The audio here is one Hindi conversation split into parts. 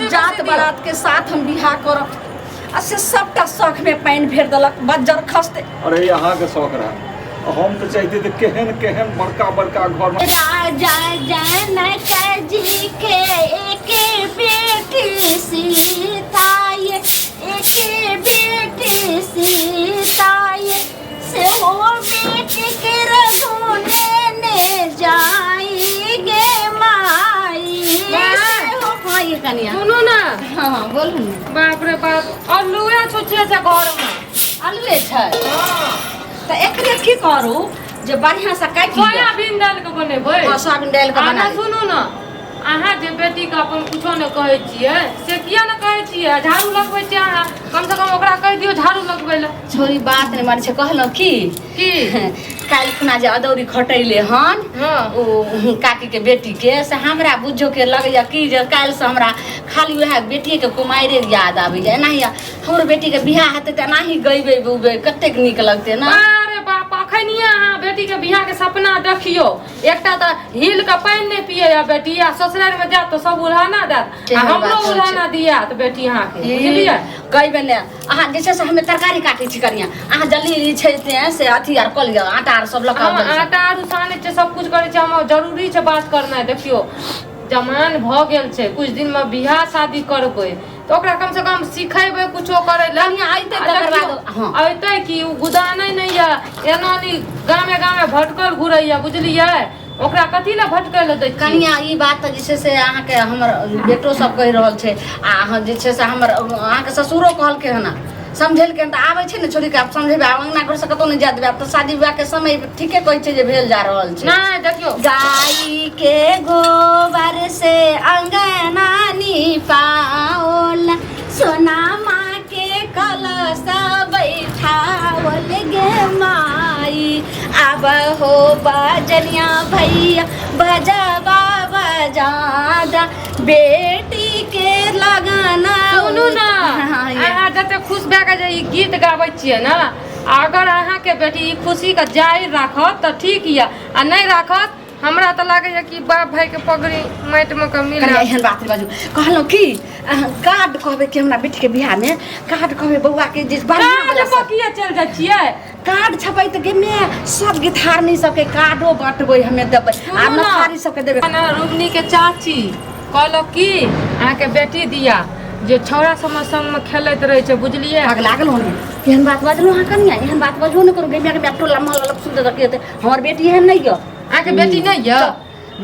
जात बारात के साथ हम बिहा करब से सबटा शौक में पानी फेर दलक बज्जर खसते। अरे यहाँ के शौक रहा हम तो चाहते थे केहन केहन बड़का बड़का घर में राजा जनक जी के एक बेटी सीता ये एक बेटी सीता ये से हो बेटी के रखने ने जाएंगे माई से हो भाई कन्या सुनो ना। हाँ बोलू बाप रे बाप आलूए छुछे छै घर में अलवे छै तो एकरे की करू जे बढ़िया से काट लियो सोयाबीन डाल के बनेबै। सोयाबीन डाल के बना सुनू ना अहाँ जे बेटी के अपन कुछो न कहै छियै से किया न कहै छियै झाड़ू लगबै छियै अहाँ कम से कम ओकरा कहि दियौ झाड़ू लगबै ले। छोरी बात नहीं माने छै कहलो की काल खुना जे अदौरी खटैले हन ओ काकी के बेटी के से हमरा बुझो के लगैया कि जे काल से हमरा खाली वह बेटी के कुमारे याद आबै जाय एनाही हमर बेटी के बियाह हेतै त एनाही गइबै बुबै कतेक नीक लगतै ना। अरे बाप अखनिए अहाँ बेटी के बियाह के सपना देखियो एकटा त हिल के पानी नहीं पिए या बेटी आ ससुराल में जात तो सब उल्हाना देत आ हमरो उल्हाना दियात बेटी अहाँ के बुझलियै गइबै ने अहाँ जैसे से हमें तरकारी काटै छी करिया अहाँ जल्दी छै से अथी आर क लियो आटा आर सब लगा आटा आर साने छै सब कुछ करे छै हम जरूरी छै बात करना देखियो जमान भ गेल छै कुछ दिन में बियाह शादी करबै तो ओकरा कम से कम सिखेबै कुछो करे ले आइते तकर बाद आइते कि उ गुदानै नै या एना नि गामे गामे भटकर घुरैया बुझलियै ओकरा कथी ला भटकै ले दै कनिया ई बात जे छै से अहाँ के हमर बेटो सब कहि रहल छै आ अहाँ जे छै से हमर अहाँ के ससुरो कहलकै हन समझेल के त आबै छै ने छोरी के आप समझेबे अंगना घर से कतो नै जा देबे अब त शादी विवाह के समय ठीके कहै छै जे भेल जा रहल छै। नै देखियो गाय के गोबर से अंगना निपाओल सोना माँ के कलश बैठावल गे माई अब हो बजनिया भैया बजबा बजादा बेटी के लगाना। सुनू ना अहाँ जते खुश भए के जे ई गीत गाबै छियै ना अगर अहाँ के बेटी ई खुशी के जारी राखत त ठीक या आ नै राखत हमरा त लागैया कि बाप भाई के पगड़ी माटि में के मिल कनिया एहन बात बाजू कहलो की कार्ड कहबे कि हमरा बेटी के बियाह में कार्ड कहबे बौआ के जे बढ़िया पकिया चल जाइ छियै कार्ड छपै त गेमे सब गिथारनी सब के कार्डो बांटबै हमे देबै आ नथारी सब के देबै ना रुगनी के चाची कहलो की अहाँ के बेटी दिया जे छौरा सब संग में खेलैत रहे छै बुझलियै आग लागल होने एहन बात बाजलो हां कनिया एहन बात बाजो न करू गेमे के टोला महल्ला लोग सुनते त हमर बेटी एहन नै य अहाँ के बेटी नै य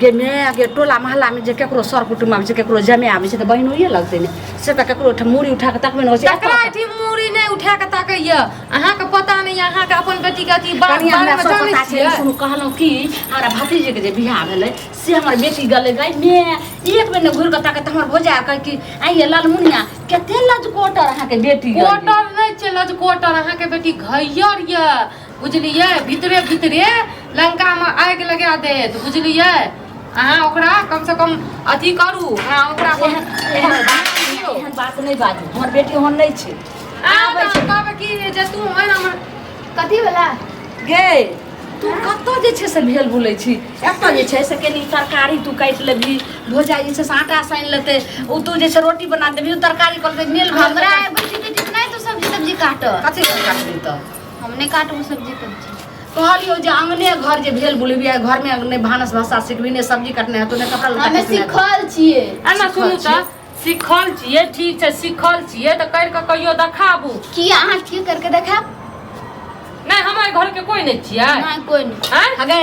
गेमे के टोला महल्ला में जे केकरो सर कुटुम आबै छै केकरो जमे आबै छै त बहिनोइए लगतै ने से त केकरो मुड़ी उठा के तकबे न होय छै तकरा एठी मुड़ी नै उठा के ताकैया अहाँ के पता नै अहाँ के अपन बेटी के अथी बात बारे में जानै छियै। सुन कहलौ की हमरा भतीजे के जे बियाह भेलै से हमर बेटी गले गई मे एक बेर न घुर के ताके त हमर भोजा कह कि आइए लालमुनिया केते लजकोटर अहाँ के बेटी कोटर नै छै लजकोटर अहाँ के बेटी घैयर ये बुझलियै भीतरे भीतरे लंका में आग लगा देत बुझलियै अहाँ ओकरा कम से कम अथी करू अहाँ ओकरा एहन बात नै बाजू हमर बेटी ओहन नै छै आबै छै कहबै की जे तू ओना हमर कथी वाला गे तू कत्तो जे छै से भेल बुलै छी एत्त जे छै से केनी तरकारी तू काट लेबी भोजा जे छै से आटा सान लेते उ तू जे छै रोटी बना देबी तरकारी कर दे मेल हमरा बेटी नहीं तो सब्जी काट कथी काट दी त हमने काटू सब्जी सब्जी कहलियो जे अंगने घर जे भेल बुलबी घर में ने भानस भाषा सिखबी ने सब्जी काटने है तो ने कपड़ा हमें सिखल छिए एना सुनू त सिखल छिए ठीक छै सिखल छिए त कर के कहियो देखाबू की अहाँ की करके देखाब नै हमर घर के कोई नै छियै नहीं कोई नहीं हैं हगे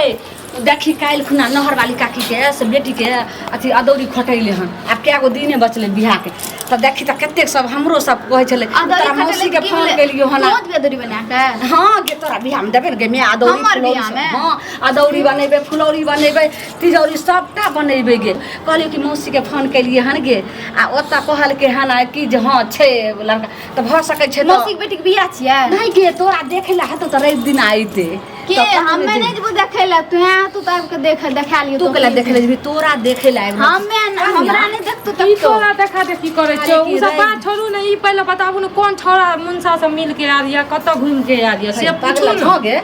देखी काल खुना नहर वाली काकी के से बेटी के अथी अदौरी खटैले हन अब क्या गो दिने बचले बियाह के त देखी त कतेक सब हमरो सब कहै छले तोरा मौसी के फोन केलियो हन बहुत बेदरी बना के हां गे तोरा बियाह में देबे ने गे मैं अदौरी हमर बियाह में हां अदौरी बनेबे फुलौरी बनेबे तिजौरी सबटा बनेबे गे कहलियो कि मौसी के फोन केलिए हन गे आ ओता कहल के हन कि जे हां छै लड़का त भ सकै छै मौसी के बेटी के बियाह छिए नहीं गे तोरा देखेला हतो त रवि दिन आइते के हमें नहीं जब देखेला तू तू तब के देखा लियो तू केला देखे ले तोरा देखे ला हमें हमरा नहीं देखतो ई तोरा देखा देखी करे छै उ सब बात छोड़ू नै ई पहिले बताबू न कोन छोरा मुनसा से मिल के आ रिया कत घूम के आ रिया से पूछू न हो गे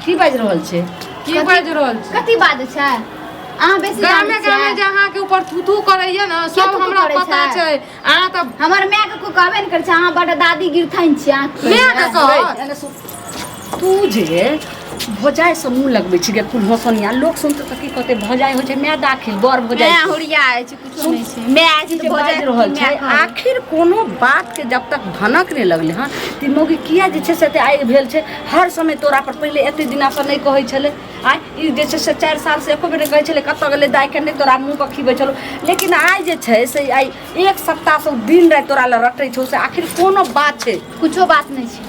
की बाज रहल छै की बाज रहल छै कथी बात छै अहाँ बेसी गामे जानै गामे छियै। जहाँ के ऊपर थू करैया ना के सब थू-थू हमरा करै पता छै? छै अहाँ तऽ हमर माय के को कहबे न करै छै अहाँ बड़ दादी गिरथैन छी अहाँ माय के कह एने सुन, तू जे भौजाइ से मुँह लगबै छी गे कुल हंसनिया लोग सुनते तऽ की कहते भौजाइ होइ छै माय दाखिल बर भौजाइ माय छै। हुरिया छै कुछो नहीं छै माय छै जे तो बाजि भौजाई रहल छै आखिर कोनो बात के जब तक भनक नहीं लगले हँ ती मौगी किया जे छै से एते आगि भेल छै हर समय तोरा पर पहिले एते दिना से नहीं कहै छलै आइ ई जे छै से 4 साल से एको बेर कहै छलै कतऽ गेलै दाइ के नहीं तोरा मुँह पर खिबै छलो लेकिन आइ जे छै से आइ एक सप्ताह से दिन राति तोरा लग रटै छौ से आखिर कोनो बात छै कुछो बात नहीं छै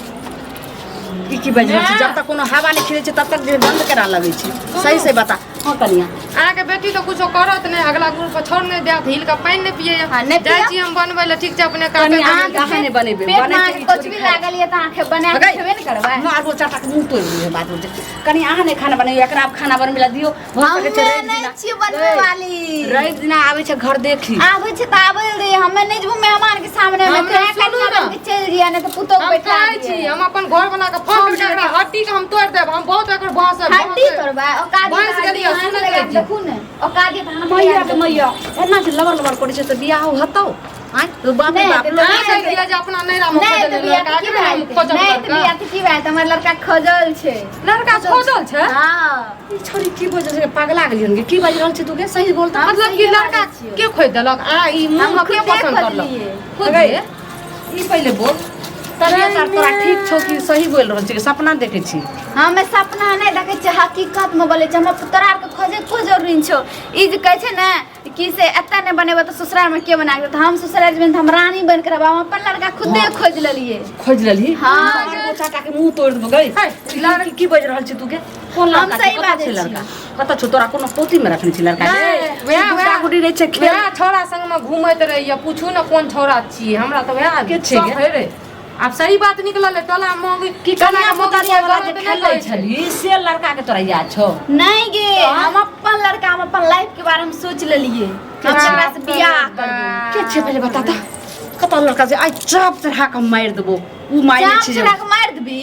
ई की बाजि रहल छै जब तक कोनो हवा नहीं खिलै छै तब तक जे बंद करा लगै छै सही से बता हाँ कनिया अहाँके बेटी तो कुछो करत नहीं अगला ग्रुप पर छोड़ नहीं देत हिल का पानी नहीं पिए हाँ, नहीं जाइ पिया। छी हम बनबै ले ठीक छै अपने कनिया काम अहाँ कहाँ नहीं बनेबै पेट बने में के कुछ भी लागल ये त आंखें बना के खेबे न करबै मारबो चाटा के मुंह तोड़ दिए बात बोल कनी अहाँ नहीं खाना बनाइयो एकरा आप खाना बनबे ला दियो हो सके छै हमे नहीं छी बनवे वाली रवि दिना आबै छै घर देखी आबै छै त आबै रे हमे नहीं जबू मेहमान के सामने में हमरा कहीं सुनू कहीं ना। बन के चल जिया ने तो पुतो हम बैठा कहै छी हम अपन घर बना के फंड के एकरा हड्डी के हम तोड़ देब हम बहुत एकर भाषा हड्डी तोड़बा औकादी भैंस के दिया, सुनै लगा छी। देखू ने औकादी त हम मैया के मैया एना जे लबर लबर करै छै त बियाह हतौ आइ तो बाप रे नहीं, बाप तो लोग अहाँ कहि दिया जे अपना नैरा में नहीं खोजल तो बिया लड़का की के भाई हम खोजल नहीं तो बिया लड़का की भाई हमर लड़का खजल छै लड़का खोजल छै हां ई छोरी की बजे छै पगला गेलियन गे की बाजि रहल छै तू के सही बोल त मतलब कि लड़का के खोज देलक आ ई मुंह हम के खुदे पसंद खोज करलक लिए। खुद गई। दे। ई पहिले बोल तबियत आर तोरा ठीक छौ कि सही बोल रहल छी कि सपना देखै छी हमें सपना नहीं देखे छै हकीकत में बोले छै हम तोरा के खोजे को जरूरी छौ ई जे कहै छै ना कि से एता ने बनेबो तो ससुराल में के बना के हम ससुराल में हम रानी बन के रहब हम अपन लड़का खुदे खोज लेलिए खोज लेली हाँ। मारबो चाटा के मुंह तोड़ देबो गई लड़की की बाजि रहल छी तू के कोन हम लड़का सही छै? कतऽ बाजै छै छी। लड़का कतऽ छौ तोरा कोनो पोती में रखने छी लड़का नहीं, वएह गुडी रहे छै खेल वएह छौड़ा संग में घूमैत रहिए पूछू ना कोन छौड़ा छिए हमरा तो वएह के छै गे? रे अब सही बात निकलल है टोला मोगी की कनिया मोतारिया वाला जे खेलै खेलै छली से लड़का के तोरा याद छौ नहीं गे हम अपन लड़का हम अपन लाइफ के बारे में सोच लेलिए हम एकरा से बियाह करबो के छै पहिले बता त कतऽ लड़का छै आइ चाप चढ़ा के मारि देबो उ मारि चाप छै चढ़ा के मार देबी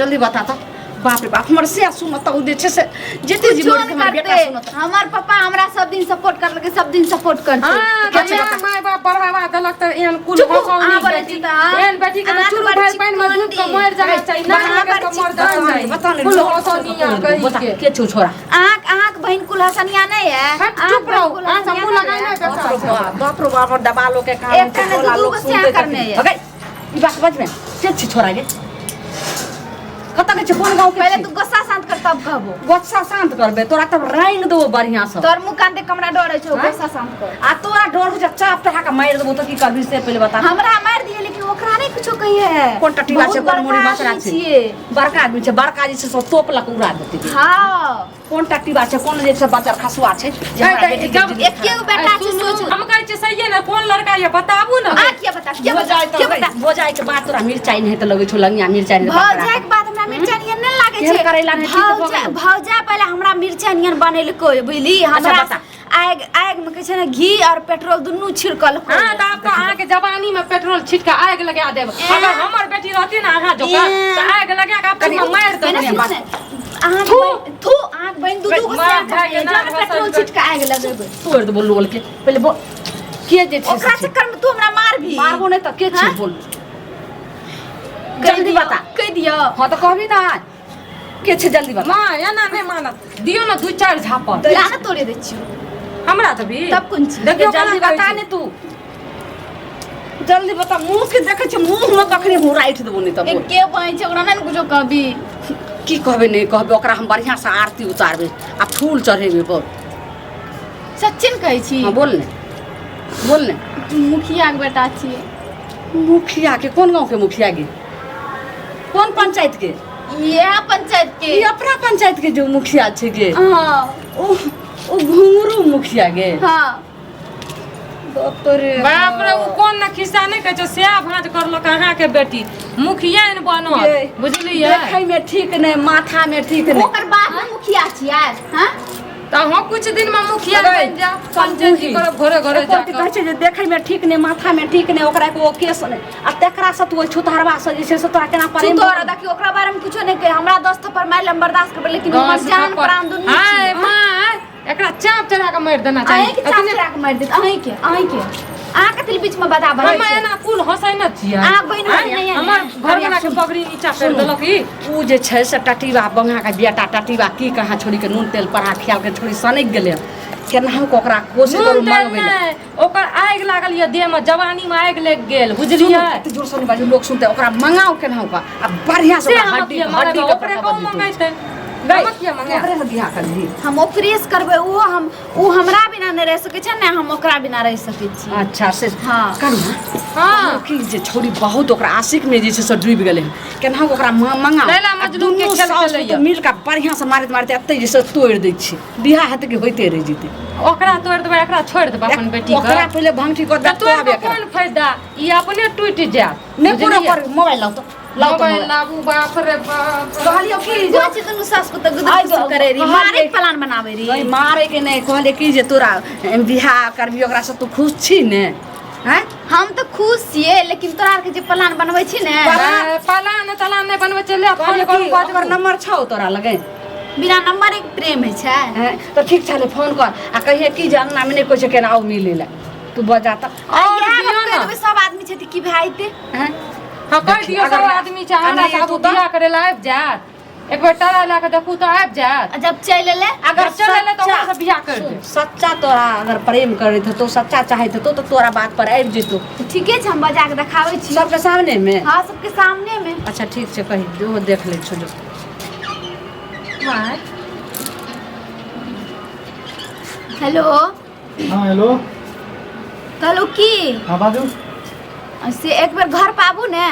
जल्दी बता त बाप रे बाप हमर से सुन त उ जे छै से जेते जी मोर हमर बेटा सुन त हमर पापा हमरा सब दिन सपोर्ट करलकै सब दिन सपोर्ट करते हां के छै कनिया बता? माय बाप बढ़ावा देलक त एहन कुल चुप, हंसौनी अहाँ बोलै बेटी छी तऽ, हाँ? एहन बेटी के अहाँ चुरू तऽ भाई बड़ पानी में डूब के चिकनी। मर जाना चाहिए ना अहाँ लगे बड़ तो मर चिकनी। जाना चाहिए बता ने कुल हंसौनिया बता कहि के छौ छोरा आँख बहन कुल हसनिया नहीं है हट चुप रहो आ सब लगाई ना बाप रे बाप दबालो के काम एक कने टोला दू लोग गो सुनते स्याह करने है। ओके ई बात बज में के छी छोरा गे कतऽ के छै कोन गांव के पहले छी? तू गुस्सा शांत कर तब कहबो गोस्सा शांत करबे तोरा तब राइन देबो बढ़िया से तोर मुंह कान देख के हमरा डर छै हाँ? गुस्सा शांत कर आ तोरा डर हो जा चाप चढ़ा के मारि देबो त की करबी से पहिले बता हमरा मार दिए लेकिन ओकरा नहीं कुछो कहिए है कोन टट्टीवा छै कोन मुड़ी बचरा छै छिए बड़का आदमी छै बड़का जे छै सब तोप लक उड़ा देतै हां कोन टट्टीवा छै कोन जे छै बच्चा खसुआ छै जे हमरा बेटी के जिंदगी एक गो बेटा छै सोच हम कहै छियै सही है ना कोन लड़का ये बताबू ना आ क्या बता क्या बता भोजाइ क्या त बता भोजाइ के बात तोरा मिरचाई नहीं त लगै छौ लंगिया मिरचाई नहीं भौजाई के बाद हमरा मिर्चा नियन नहीं लागे केहन छै करैला नहीं ठीक भऽ भौजा गेल। भौजा पहले हमरा मिर्चा नियन बनेलको बुझली हमरा बता। आग आग में कहै छै ना घी और पेट्रोल दुनू छिड़कल हां त आपका अहाँ के जवानी में पेट्रोल छिट के आग लगा देब अगर हमर बेटी रहती ना अहाँ जोका त आग लगा के आपको मार देब थू आग बहन दू दू मार भाई के नाम पेट्रोल हंसल छिड़का आग लगेबै तोड़ देबो लोल के पहिले बोल के जे छै ओकरा चक्कर में तू हमरा मार भी मारबो नहीं त के छै हाँ? बोल जल्दी बता कह दियो हां त कहबी ना के छै जल्दी बता मां एना नहीं मानत दियो ना दू चार झापड़ लाना तोड़े दै छियो हमरा त भी तब कोन चीज देखियो जल्दी बता ने तू जल्दी बता मुंह के देखे छै मुंह में कखनी हुराइठ देबो नहीं त बोल के बहन छै ओकरा नहीं कुछो कहबी की कहबे नहीं कहबे ओकरा हम बढ़िया से आरती उतारबे आ फूल चढ़ेबे बोल सच्चिन कहै छी हां बोल ने तू मुखिया के बेटा छिए मुखिया के कोन गांव के मुखिया गे कोन पंचायत के यह पंचायत के ई अपना पंचायत के जो मुखिया छै गे हां ओ घुंगरू मुखिया गे हां बाप रे बाप रे उ कोन ना खिस्सा नहीं कहै छै स्या भांज करलक अहाँ के बेटी मुखिया ने बनल ये, बुझलियै देखै में ठीक नहीं माथा में ठीक नहीं ओकर बाप में मुखिया छियै हां त हम कुछ दिन में मुखिया अरे, बन जा पंचायती करब घरे घरे एको की कहै जाकर छै जे देखै में ठीक नहीं माथा में ठीक नहीं ओकरा के ओ केस नहीं आ तेकरा से तू छुतहरवा से जे छै से तोरा केना तू पड़े तोरा देखी ओकरा बारे में कुछो नहीं कहे हमरा 10 थप्पड़ मार ले हम बर्दाश्त कर लेकिन हमर जान प्राण दुनू हाय छी मां एकरा चाप चढ़ा के मार देना अहीं के चाहिए चाप के मार देत अहीं के आ कथि बीच में बता हम एना कुल हंसै न छियै आ बहिन नहीं हमर घर बना के पगड़ी नीचा कर देलक ई उ जे छै से टटीवा बंगा के बेटा टटीवा की कहाँ छोड़ी के नून तेल परा खियाल के छोड़ी सनक गेले केनाहु को ओकरा कोशिश करू मंगबै ले ओकर आगि लागल ये देह में जवानी में आगि लग गेल बुझलियै एते जोर से बाजू लोग सुनते ओकरा मंगाओ केनाहु का आ बढ़िया से हड्डी हड्डी के ओकरे को मंगैते हम ऑपरेस करबै उ हमरा बिना नहीं रह सकै छै ने हम ओकरा बिना रह सकै छी अच्छा से हां करू हां की जे छोड़ी बहुत ओकरा आशिक में जे छै से डूब गेले केनाहु ओकरा मंगा लैला मजनू के खेल खेलैया मिल के बढ़िया से मारत मारते एते जे से तोड़ दै छी बियाह हेते के होइते रह जेते ओकरा तोड़ देबै एकरा छोड़ देबै अपन बेटी के ओकरा पहिले भंगठी कर दे तोड़ के कोन फायदा ई अपने टूट जात नहीं पूरा कर मोबाइल लाओ तो मोबाइल लाबू बाप रे बाप कहलियो कि जाच तनु सास को त गुदर करे री मारे प्लान बनावे री नहीं मारे के नहीं कहले कि जे तोरा बियाह करबी ओकरा से तू खुश छी ने हैं हम तो खुश छियै लेकिन तोरा के जे प्लान बनबै छी ने प्लान तलान नहीं बनबै चले फोन करू ओकर नंबर छौ तोरा लगे बिना नंबर एक प्रेम है छै हैं तो ठीक छले फोन कर आ कहिए कि जे अंगना में नहीं कोइ छै केना आओ मिले ले तू बजा त और सब आदमी छै कि भाईते हैं हां कह दियो सब आदमी छै हमरा साथ बियाह करे ला आबि जात एक बार तारा ला के देखू तो आबि जात जब चल ले अगर चल ले तो ओकरा से बियाह कर दे सच्चा तोरा अगर प्रेम करे तो सच्चा चाहे तो तोरा बात पर आबि जेतो ठीके छै हम बजा के देखाबै छी सबके सामने में हां सबके सामने में अच्छा ठीक छै कहि जो देख ले छो जो हां हेलो हाँ हेलो कहलो की हाँ बाजू से एक बार घर पाबू ने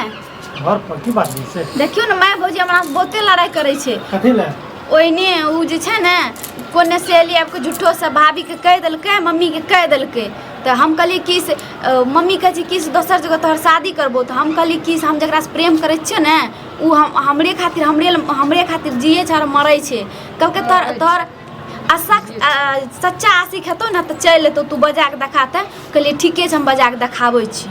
घर पर की बात से देखियो ना मैं भौजी हमरा से बहुते लड़ाई करे छै कथी ले ओइने उ जे छै ने कोने से एली आपको झूठो से भाभी के कह देलकै मम्मी के कह देलकै तो हम कहली कि से मम्मी कहे कि से दोसर जगह तोहर शादी करबो तो हम कहली कि हम जकरा से प्रेम करे छियै ने उ हमरे खातिर जिए छै और मरै छै कहलकै तोहर सच्चा आशिक हेतौ ना तो चल एतौ तू बजा के देखाते कहलिए ठीके छै हम बजा के देखाबै छी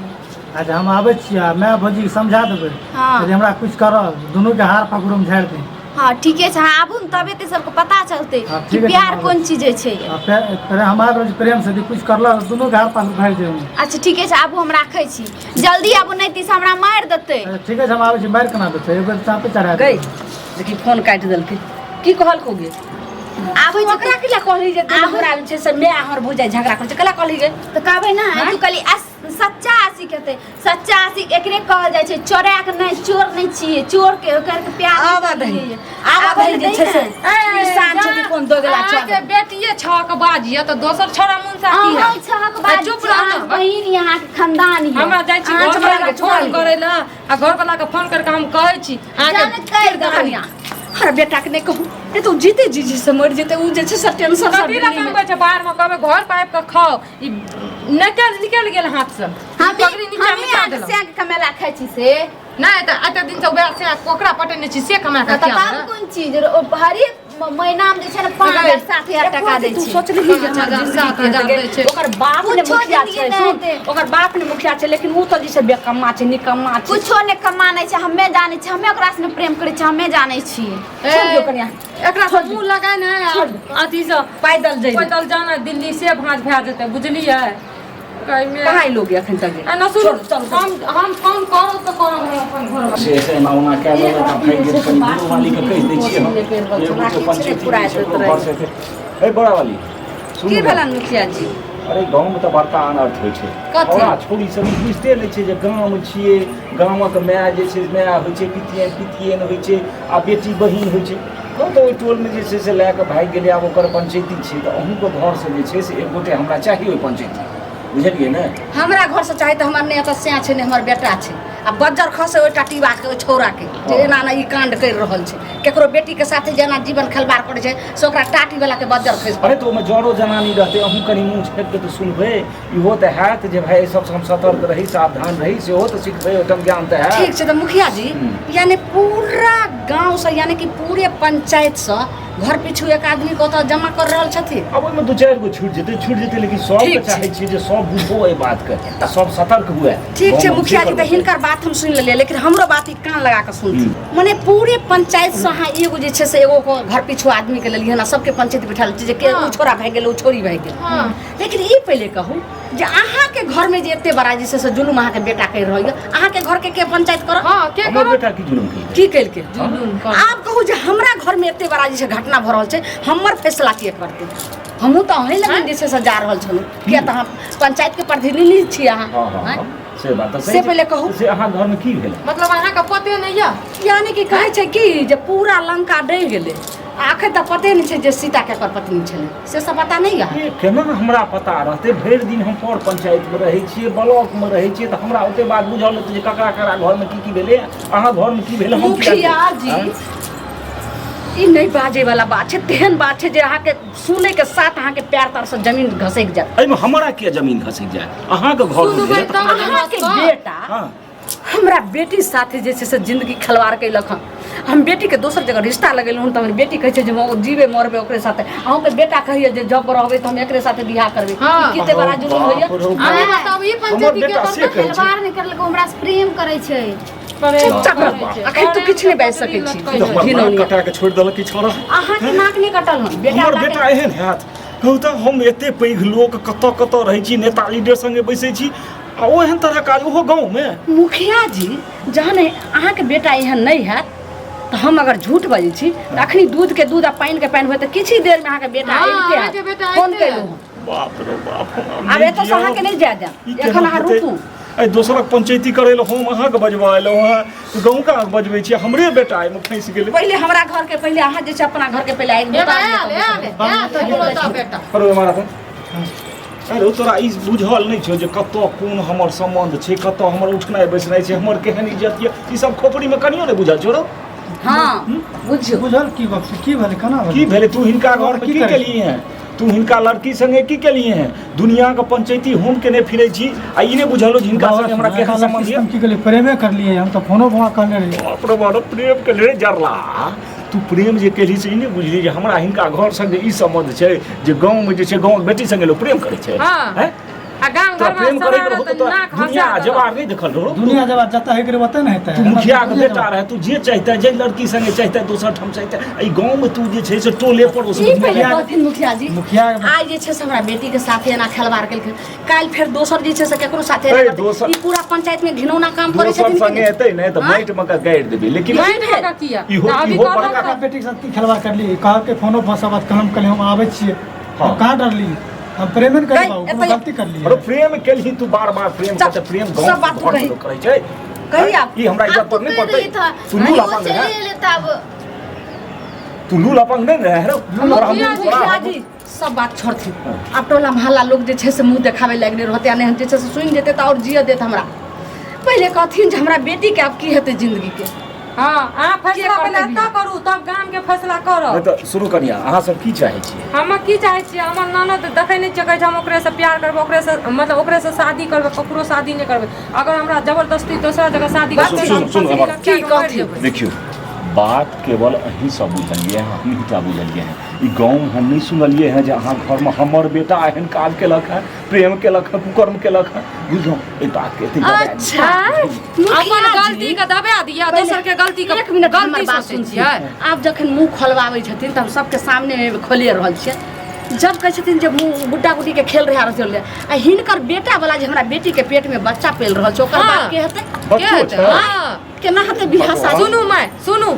अच्छा हम आबै छियै मैं भौजी के समझा देबै हाँ। यदि हमरा कुछ करब दुनू के हार पकड़ो में झाड़ दे हाँ ठीके छै हाँ आबू न तबे ते सबके पता चलते हाँ, कि ठीक है, प्यार हम कोन चीज छै पहले हमारे रोज प्रेम से यदि कुछ करला दुनू के हार पकड़ भाड़ दे अच्छा ठीके छै आबू हम राखै छी जल्दी आबू नहीं तीस हमरा मार देतै ठीक है हम आबै छी मार केना देतै एक बेर चापे चढ़ा गई देखी फोन काट देलकै की कहल को गे आबै ओकरा के ला कहली जे हमरा छै से मैं हमर बुझाय झगड़ा कर कला कहली गे तो कहबै ना तू कहली सच्चा आशिक हेतै सच्चा आशिक एकरे कहल जाइ छै चोरा के नहीं चोर नहीं छिए चोर के ओकर के प्यार आवा दही जे छै से इंसान छै कि कोन दोगला के छै बेटिए छक बाजिया तो दोसर छोरा मुंसा की है छहक बात चुप रह ना। बहिन यहाँ के खानदान है हमरा जाइ छी घर वाला के फोन करे ला आ घर वाला के फोन करके हम कहै छी जाने कह दो कहानिया हर बेटा के नहीं कहू ए तो जीते जी से मर जेते उ जे छै से टेंशन सब कथी ला काम छै बाहर में कहबे घर पाइप के खाओ ई निकल गेल हाथ से हम पकड़ी नीचा मिटा हम देलक से कमेला खाइ छी से नहीं तो आते दिन से वैसे कोकरा पटेने छी से कमा के तब क्या कोन चीज हरी महीना में जे छै ने 5,000-7,000 टका दै तू छै सोच रही जे 5,000 दै छै। ओकर बाप ने कुछो मुखिया जिंदगी छै नहि सुन, हेतै। ओकर बाप ने मुखिया छै लेकिन उ तो जैसे बेकम्मा छै निकम्मा छै कुछो ने कमा नहीं छै हमें जाने छी हमें ओकरा से प्रेम करे छी हमें जाने छी छोड़ दियो कन्या एकरा से मुंह लगाय ना अथी से पैदल जइबे पैदल जाना दिल्ली से भांज भै जेते बुझलियै कहाँ लोग अखन तक ना सुन हम फोन करो तो करो अपन घर में से ऐसे माउना क्या बोले था भाई ये कहीं गुरु वाली का कह दे छिए हम ये तो पंचायती घर से थे ए बड़ा वाली सुन की भेलन मुखिया जी अरे गांव में तो बड़का अनर्थ होइ छै कथी? औरा छोड़ी सब बुझते नै छै जे गांव छिए गांवक माय जे छै माय होइ छै पितियन होइ छै आ बेटी बहिन होइ छै तो ओइ टोल में जे छै से लए के भागि गेलै आब ओकर पंचायती छै तऽ अहूँके घर से जे छै से एक गोटे हमरा चाहिए ओइ पंचायती बुझलियै ने हमरा घर से चाहे तो हमर ने एत स्या छै ने हमर बेटा छै आ बज्जर खसे ओइ टाटीबा के ओइ छौरा के जे एना ना ई कांड कर रहल छै केकरो बेटी के साथे जेना जीवन खलबार करे छै से ओकरा टाटी वाला के बज्जर खस अरे तो ओहिमे जरो जनानी रहतै अहूँ कनि मुँह छेक के तऽ सुनबै इहो तऽ हैत जे भाई सबसँ हम सतर्क रही सावधान रही सेहो तऽ सिखबै ओहिठाम ज्ञान तऽ हैत ठीक छै तो मुखिया जी यानी पूरा गांव से यानी कि पूरे पंचायत से घर पिछू एक आदमी को तो जमा कर रहल छथिन अब ओहिमे दू चारि गो छूट जेतै लेकिन सब ठीक चाहै छियै जे सब बुझो एहि बात के सब सतर्क हुए ठीक छै मुखिया जी तो हिनकर बात बात हम सुन लेलिए लेकिन हमरो बात कान लगा के सुनती माने पूरे पंचायत से अहाँ एगो जे छै से एगो घर पीछू आदमी के लेलिए ना सबके पंचायत बैठा जे के उ छोरा भाग गेल उ छोरी भाग गेल लेकिन ई पहले कहू जे अहाँ के घर में जे एते बड़ा जे से जुलुम अहाँ के बेटा कर रहल अहाँ के घर के पंचायत कर हां के हमर बेटा की जुलुम की कैल के आप कहू जे हमरा घर में एते बड़ा जे से घटना भ रहल छै हमर फैसला के करते हमहू तो अहीं लगन जे से जा रहल छलु किया त अहाँ पंचायत के प्रतिनिधि छी अहाँ से बात से पहले कहू से अहाँ घर में की भेल मतलब अहाँ का पते नहीं है यानी कि कहै छै कि जे पूरा लंका डहि गेलै आखिर तक पते नहीं छै जे सीता के कर पत्नी छलै से सब पता नहीं है केना हमरा पता रहते भरि दिन हम पर पंचायत में रहै छियै ब्लॉक में रहै छियै त हमरा ओते बात बुझल जे ककरा ककरा घर में की भेलै अहाँ घर में की भेलै हम मुखिया जी ई नहीं बाजे वाला बात छै तेहन बात छै जे अहाँ के सुने के साथ अहाँ के पैर तर से जमीन घसक जाए एमे हमरा के जमीन घसक जाए अहाँ के घर में भेलै त अहाँ के बेटा हमरा बेटी साथे जे छै से जिंदगी खलवार कैलक हन हम बेटी के दोसर जगह रिश्ता लगेलहुँ त हमर बेटी कहै छै जे हम जीवे मरबे ओकरे साथे अहूँ के बेटा कहिए जे जब रहबे त हम एकरे साथे बियाह करबे किते बड़ा जुलुम होइए अरे बताओ ई पंचायती के खिलवाड़ नहीं करलक हमरा से प्रेम करे छै चुपचाप रह अखन तू किछ नहीं बाजि सकै छी कटा के छोड़ देलक की छोरा अहाँ के नाक नहीं कटल हन बेटा हमर बेटा एहन हैत कहू त हम एते पैघ लोक कत रहै छी नेता लीडर संगे बैसै छी आ ओ एहन तरह काज ओहो गाँव में मुखिया जी जहन अहाँ के बेटा एहन नहीं हैत तो हम अगर झूठ बाजै छी त अखनी दूध के दूध आ पानी के पानी होय त किछ ही देर में अहाँ के बेटा आइते फोन कैलू बाप रे बाप अब एतऽ से अहाँ के नहीं जाय देम एखन अहाँ रुकू आई दोसरक पंचायती करे ल हम अहाँ के बजवा एलहुँ हँ गाँव का बजबै छी हमरे बेटा एहिमे फंसि गेलै पहले हमरा घर के पहले अहाँ जे छै अपना घर के पहले आइ बेटा अरे मारा त अरे तोरा ई बुझल नहीं छौ जे कत कोन हमर संबंध छै कत हमर उठनाइ बैसनाइ छै हमर केहन इज्जत ये ई सब खोपड़ी में कनियो नहीं बुझल छौ रो हाँ बुझियो बुझल की बात छै की भेलै केना की भेलै तू हिनका घर में की केलिए हैं तू हिनका लड़की संगे की केलिए हैं दुनिया का पंचायती हम के नहीं फिरै छी आ ई नहीं बुझलो जे हिनका संगे हमरा केहन संबंध है हम की केलिए प्रेमे करलिए हम तो फोनो फोन करने रहिए बाप रे बाप प्रेम के ले जरला तू प्रेम जे केली से ई नहीं बुझली जे हमरा हिनका घर संगे ई संबंध छै जे गांव में जे छै गांव के बेटी संगे लोग प्रेम करे छै हैं आ गांव घर में प्रेम करे सवार रहो त तो नाक दुनिया हंसा जवार नहीं देखल रहो दुनिया जब जता है करे बता नहीं तू मुखिया के बेटा रहे तू जे चाहता जे लड़की संगे चाहता दोसर ठाम चाहता ई गांव में तू जे छै से टोले पर ई पहले कहथिन मुखिया जी मुखिया आज जे छै से हमरा बेटी के साथे एना खेलवार केलखिन काल फेर दोसर जे छै से केकरो साथे ए, एना दोसर- ई पूरा पंचायत में घिनौना काम करे दोसर छथिन संगे एतै नहीं तो माइट में का गाड़ देबे लेकिन नहीं का किया इहो अभी इहो कर बड़का रहा बेटी के साथ की खलवा करली कह के फोनो फसा बात हम कल हम आवे छिए हाँ। हम कहां डरली हम प्रेम नहीं कहीं- करबा एतऽ- गलती करली अरे प्रेम केलही तू बार बार प्रेम करते प्रेम सब गांव बात तू कही। करे छै कही आप ई हमरा इज्जत पर नहीं पड़तै तू लूल अपन है तब तू लूल अपन नहीं रहे रो मुखिया जी सब बात छोड़थिन आब टोला मोहल्ला लोग जे छै से मुंह देखावे लागले रहते आ नहीं जे छै से सुनि जेते त और जिय देत हमरा पहले कहथिन जे हमरा बेटी के अब की हेतै जिंदगी के हां आ फैसला पहले त करू तब गांव के फैसला करो नहीं तो शुरू करिया अहाँ सब की चाहे छी हम की चाहे छी हमर ननद देखै नहीं चकै छै हम ओकरे से प्यार करब ओकरे से मतलब ओकरे से शादी करब ककरो शादी नहीं करब अगर हमरा जबरदस्ती दोसर जगह शादी करबै सुन, हमर की कहथिन देखियो बात केवल अहीं सब बुझलिए हैं हम ही बुझलिए हैं ई गाँव हम नहीं सुनलिए हैं जे अहाँ घर में हमर बेटा एहन काज केलक है प्रेम केलक है कुकर्म केलक है बुझलो ई बात के अच्छा अपन गलती के दबा दिया दोसर के गलती के एक मिनट हमर गलती बात सोचै सुन छियै आप जखन मुंह खोलवाबै छथिन त हम सबके सामने में खोले रहल छियै जब कहै छथिन जे मुंह गुड्डा गुड्डी के खेल रहा रहल आ हिनकर बेटा वाला जे हमरा बेटी के पेट में बच्चा पेल रहल छै ओकर बात के हेतै बच्चो छै हां केना हेतै बियाह शादी सुनू मैं सुनू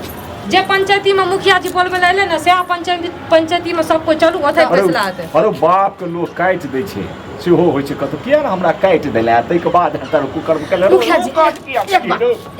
जे पंचायती में मुखिया जी बोलबे ले ना से पंचायती में सब कोई चलू ओथे फैसला हेतै अरे बाप के लोग काटि दै छै सेहो होइ छै कतौ किया ना हमरा काटि देला तै के बाद हतर कुकर्म केले मुखिया जी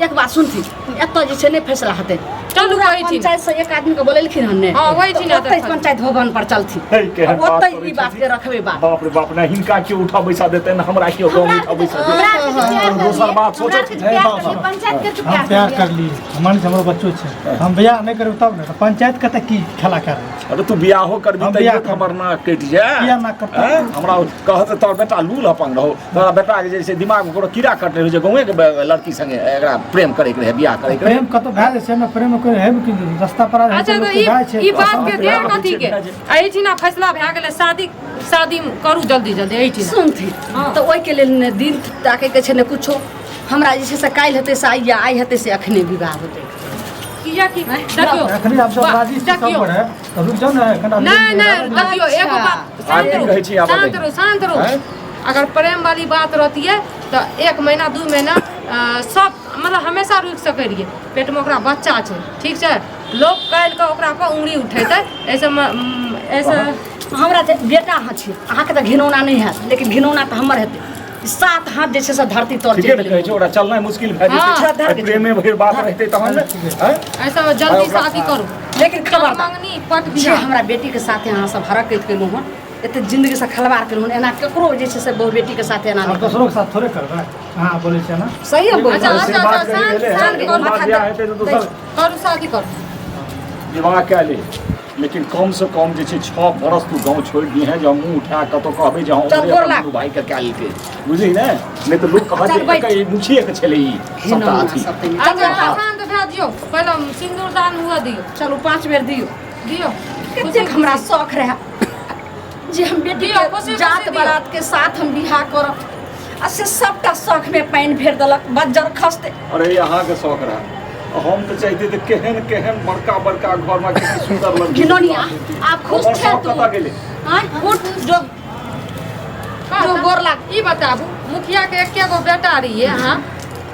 एक बात सुनथि एतऽ जे छै नहि फैसला हेतै चलू पूरा वही ठीक पंचायत से एक आदमी के बोलेलखिन हन ने हाँ, वही ठीक है, ओतै तो पंचायत भवन पर चलथि हे केहन बात ओतै करै ई बात छथिन। के रखबे बात बाप रे बाप ना हिनका के उठा बैसा देते ना हमरा के गांव में उठा बैसा देते दोसर बात सोचत है पंचायत के हम प्यार करली हमारे हमरो बच्चो छै हम बियाह नहीं करब तब ना पंचायत कते की खेला कर अरे तू बियाहो करबी हम त बियाह एक हमर नाक कटि जाए किया नाक कटतै? हैं? हमरा कहत तोर बेटा लूल अपन रहो तोरा बेटा के जैसे दिमाग में कोनो कीड़ा कटले हो जे गांवे के लड़की संगे एकरा प्रेम करे के रहे बियाह करे के रहे प्रेम कतो भए जाय छै में प्रेम कोई है कि रास्ता पर आ अच्छा तो ई बात के देर कथी के एही ठिना फैसला भए गेलै शादी करू जल्दी जल्दी एही ठिना सुनथि हाँ। तऽ ओहि के लेल ने दिन ताके के छै ने कुछो हमरा जे छै से काल्हि हेतै से आइ हेतै से अखने विवाह होतै किया कि देखियो एखनी आप सब राजी छी सब पर है तो रुक जाओ ना कना नहीं देखियो एगो बात शांत रहो अगर प्रेम वाली बात रहती है तो 1 महीना 2 महीना सब मतलब हमेशा रुक सके रहिए पेट में ओकरा बच्चा छै ठीक छै लोग काल्हि के ओकरा पर उंगली उठेतै ऐसे हमरा तऽ बेटा अहाँ छी अहाँके तऽ घिनौना नहीं हैत लेकिन घिनौना तऽ हमर हेतै 7 हाथ जे छै से धरती तर ठीके कहै छै ओकरा चलनाइ मुश्किल भए जेतै प्रेमे भरि बात रहतै तहन हैं ऐसा जल्दी शादी करू लेकिन खबरदार मंगनी पट जे हमरा बेटी के साथे अहाँ सब हरकत केलहुँ हन एते जिंदगी से खलवार केलहुँ एना ककरो जे छै से बहु बेटी के साथे एना आप दूसरों के साथ थोड़े करबे हां बोले छै ना सही है बोल शांत करू शादी करू विवाह कए ले लेकिन कम से कम जे छै 6 बरस तू गाँव छोड़ दिए हैं जब मुँह उठा कतौ कहबै जे हम भाई के कए लेके बुझली ने नहीं तो लोग कहत जे मुछिए के छले ई सबटा अथी शांत भए दियो पहले सिंदूरदान हुआ दियो चलू 5 बेर दियो कते कतेक हमरा शौक रहे जे हम बेटी के जात बारात के साथ हम बियाह करब आ से सबटा शौक में पानि फेर देलक बज्जर खसते अरे यहाँ के शौक रहा हम तो चाहते थे केहन केहन बड़का बड़का घर में कितनी सुंदर लग घिनौनिया आप खुश थे तू कता गेले हां उठ जो गोर लाग ई बताबू मुखिया के एकेगो बेटा रहिए हां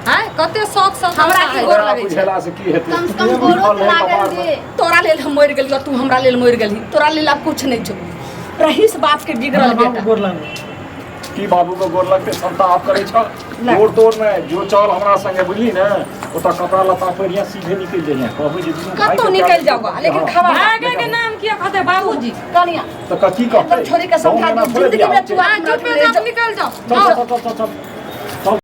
हैं कते शौक सब हमरा की गोर लगै छै बुझला से की हेतै कम से कम गोरो तो लागल जे तोरा लेल हम मरि गेलियो तू हमरा लेल मरि गेलही तोरा लेल अब कुछ नहीं छौ रहीस बाप के बिगड़ल बेटा गोर लागो की बाबू को गोर लगते संता आप करे छ गोर तोड़ में जो चल हमरा संगे बुझली ने ओता कपड़ा लता पहिरिया सीधे निकल जाइए कहबै जे कतो निकल जाओगा लेकिन खबर भागे के नाम किया कहते बाबूजी कनिया तो कथी कहते छोरी के समझा दो जिंदगी में तू चुप पे निकल जाओ चल